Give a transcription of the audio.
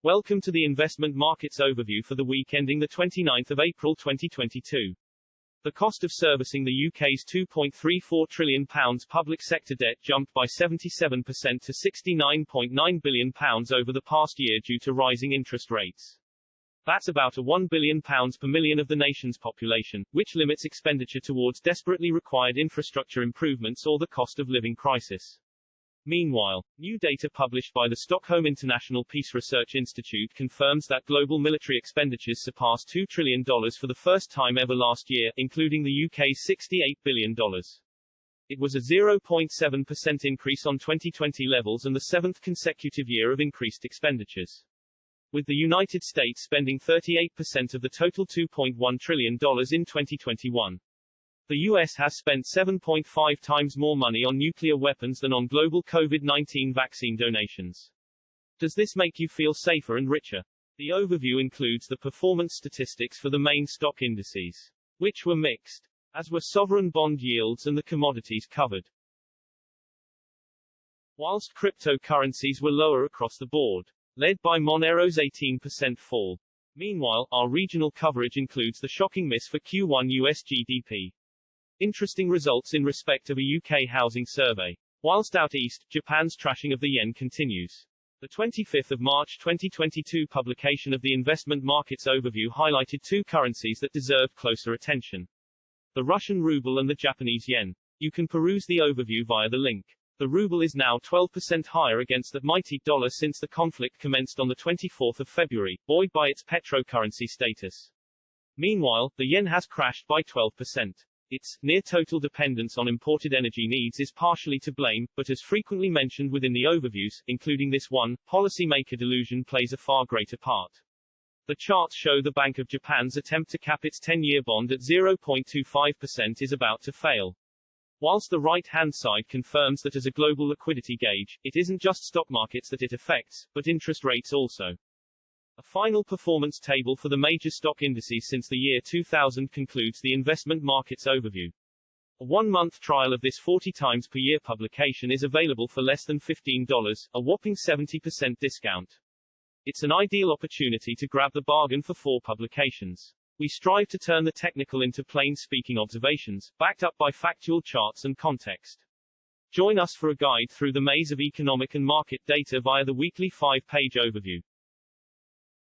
Welcome to the investment markets overview for the week ending the 29th of April 2022. The cost of servicing the UK's £2.34 trillion public sector debt jumped by 77% to £69.9 billion over the past year due to rising interest rates. That's about £1 billion per million of the nation's population, which limits expenditure towards desperately required infrastructure improvements or the cost of living crisis. Meanwhile, new data published by the Stockholm International Peace Research Institute confirms that global military expenditures surpassed $2 trillion for the first time ever last year, including the UK's $68 billion. It was a 0.7% increase on 2020 levels and the seventh consecutive year of increased expenditures. With the United States spending 38% of the total $2.1 trillion in 2021. The US has spent 7.5 times more money on nuclear weapons than on global COVID-19 vaccine donations. Does this make you feel safer and richer? The overview includes the performance statistics for the main stock indices, which were mixed, as were sovereign bond yields and the commodities covered. Whilst cryptocurrencies were lower across the board, led by Monero's 18% fall. Meanwhile, our regional coverage includes the shocking miss for Q1 US GDP. Interesting results in respect of a UK housing survey. Whilst out east, Japan's trashing of the yen continues. The 25th of March 2022 publication of the Investment Markets Overview highlighted two currencies that deserved closer attention. The Russian ruble and the Japanese yen. You can peruse the overview via the link. The ruble is now 12% higher against the mighty dollar since the conflict commenced on the 24th of February, buoyed by its petrocurrency status. Meanwhile, the yen has crashed by 12%. Its near-total dependence on imported energy needs is partially to blame, but as frequently mentioned within the overviews, including this one, policymaker delusion plays a far greater part. The charts show the Bank of Japan's attempt to cap its 10-year bond at 0.25% is about to fail. Whilst the right-hand side confirms that as a global liquidity gauge, it isn't just stock markets that it affects, but interest rates also. A final performance table for the major stock indices since the year 2000 concludes the investment markets overview. A one-month trial of this 40 times per year publication is available for less than $15, a whopping 70% discount. It's an ideal opportunity to grab the bargain for 4 publications. We strive to turn the technical into plain-speaking observations, backed up by factual charts and context. Join us for a guide through the maze of economic and market data via the weekly 5-page overview.